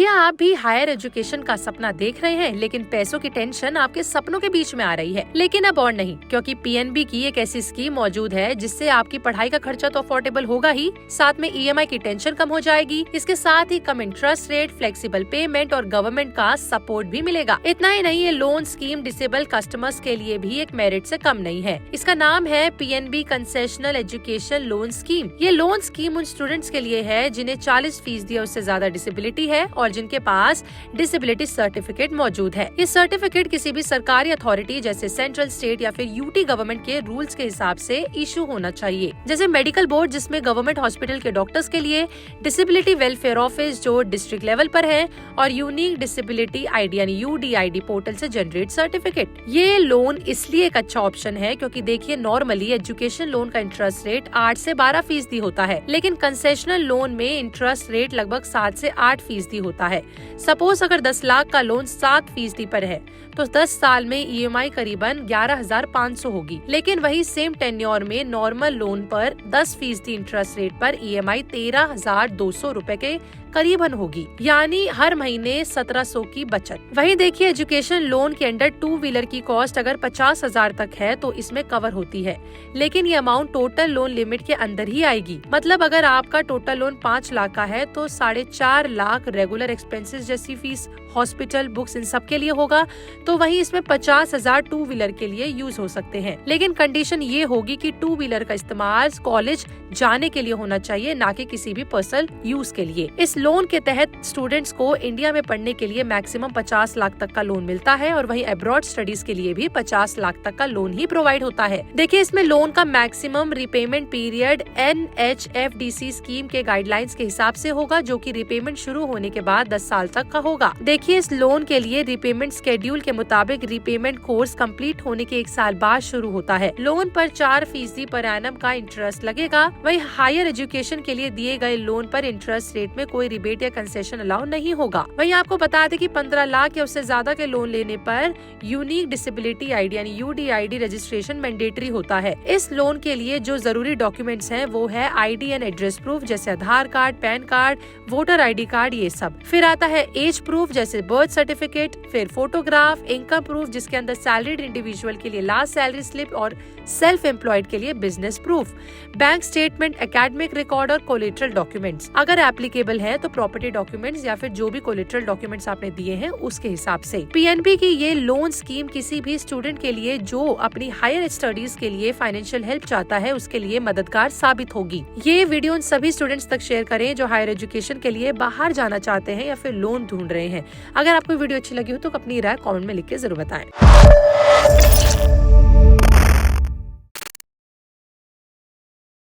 क्या आप भी हायर एजुकेशन का सपना देख रहे हैं, लेकिन पैसों की टेंशन आपके सपनों के बीच में आ रही है? लेकिन अब और नहीं, क्योंकि पीएनबी की एक ऐसी स्कीम मौजूद है जिससे आपकी पढ़ाई का खर्चा तो अफोर्डेबल होगा ही, साथ में ईएमआई की टेंशन कम हो जाएगी। इसके साथ ही कम इंटरेस्ट रेट, फ्लेक्सिबल पेमेंट और गवर्नमेंट का सपोर्ट भी मिलेगा। इतना ही नहीं, ये लोन स्कीम डिसेबल कस्टमर्स के लिए भी एक मेरिट से कम नहीं है। इसका नाम है PNB concessional education loan scheme. ये लोन स्कीम उन स्टूडेंट्स के लिए है जिन्हें 40% या उससे ज्यादा डिसेबिलिटी है और जिनके पास डिसेबिलिटी सर्टिफिकेट मौजूद है। ये सर्टिफिकेट किसी भी सरकारी अथॉरिटी जैसे सेंट्रल, स्टेट या फिर यूटी गवर्नमेंट के रूल्स के हिसाब से इशू होना चाहिए। जैसे मेडिकल बोर्ड जिसमें गवर्नमेंट हॉस्पिटल के डॉक्टर्स के लिए, डिसेबिलिटी वेलफेयर ऑफिस जो डिस्ट्रिक्ट लेवल पर है, और यूनिक डिसेबिलिटी आईडी यानी यूडीआईडी पोर्टल से जनरेट सर्टिफिकेट। ये लोन इसलिए एक अच्छा ऑप्शन है क्योंकि देखिए, नॉर्मली एजुकेशन लोन का इंटरेस्ट रेट 8 से 12% होता है, लेकिन कंसेशनल लोन में इंटरेस्ट रेट लगभग 7 से 8% होता है। सपोज अगर 10 लाख का लोन 7% पर है तो 10 साल में ईएमआई करीबन 11,500 होगी। लेकिन वही सेम टेन्योर में नॉर्मल लोन पर 10% इंटरेस्ट रेट पर ईएमआई 13,200 रुपए के करीबन होगी, यानी हर महीने 1,700 की बचत। वही देखिए, एजुकेशन लोन के अंडर 2 व्हीलर की कॉस्ट अगर 50,000 तक है तो इसमें कवर होती है, लेकिन ये अमाउंट टोटल लोन लिमिट के अंदर ही आएगी। मतलब अगर आपका टोटल लोन 5 लाख का है तो 4.5 लाख रेगुलर एक्सपेंसेस जैसी फीस, हॉस्पिटल, बुक्स, इन सब के लिए होगा। तो वहीं इसमें 50,000 2 व्हीलर के लिए यूज हो सकते हैं, लेकिन कंडीशन ये होगी कि 2 व्हीलर का इस्तेमाल कॉलेज जाने के लिए होना चाहिए, ना कि किसी भी पर्सनल यूज के लिए। इस लोन के तहत स्टूडेंट्स को इंडिया में पढ़ने के लिए मैक्सिमम 50 लाख तक का लोन मिलता है और वहीं अब्रॉड स्टडीज के लिए भी 50 लाख तक का लोन ही प्रोवाइड होता है। देखिए, इसमें लोन का maximum repayment period NHFDC scheme के गाइडलाइंस के हिसाब से होगा, जो कि रिपेमेंट शुरू होने के बाद 10 साल तक का होगा। देखिए, इस लोन के लिए रिपेमेंट शेड्यूल के मुताबिक रिपेमेंट कोर्स कंप्लीट होने के 1 साल बाद शुरू होता है। लोन पर 4% पर एनम का इंटरेस्ट लगेगा। वही हायर एजुकेशन के लिए दिए गए लोन पर इंटरेस्ट रेट में कोई रिबेट या कंसेशन अलाउ नहीं होगा। वहीं आपको बता दें कि 15 लाख या उससे ज्यादा के लोन लेने पर यूनिक डिसेबिलिटी आईडी यानी यूडीआईडी रजिस्ट्रेशन मैंडेटरी होता है। इस लोन के लिए जो जरूरी डॉक्यूमेंट्स हैं वो है आईडी एंड एड्रेस प्रूफ जैसे Aadhaar card, PAN card, voter ID card, ये सब। फिर आता है एज प्रूफ जैसे बर्थ सर्टिफिकेट, फिर फोटोग्राफ, इनकम प्रूफ जिसके अंदर सैलरीड इंडिविजुअल के लिए लास्ट सैलरी स्लिप और सेल्फ एम्प्लॉयड के लिए business proof, bank statement, academic record और कोलेटरल डॉक्यूमेंट्स। अगर एप्लीकेबल है तो प्रॉपर्टी डॉक्यूमेंट्स या फिर जो भी कोलेटरल डॉक्यूमेंट्स आपने दिए हैं उसके हिसाब से। पीएनबी की ये लोन स्कीम किसी भी स्टूडेंट के लिए जो अपनी हायर स्टडीज के लिए फाइनेंशियल हेल्प चाहता है उसके लिए मददगार साबित होगी। ये वीडियो उन सभी स्टूडेंट्स तक शेयर करें जो हायर एजुकेशन के लिए बाहर जाना चाहते हैं या फिर लोन ढूंढ रहे हैं। अगर आपको वीडियो अच्छी लगी हो तो अपनी राय कमेंट में लिख के जरूर बताएं।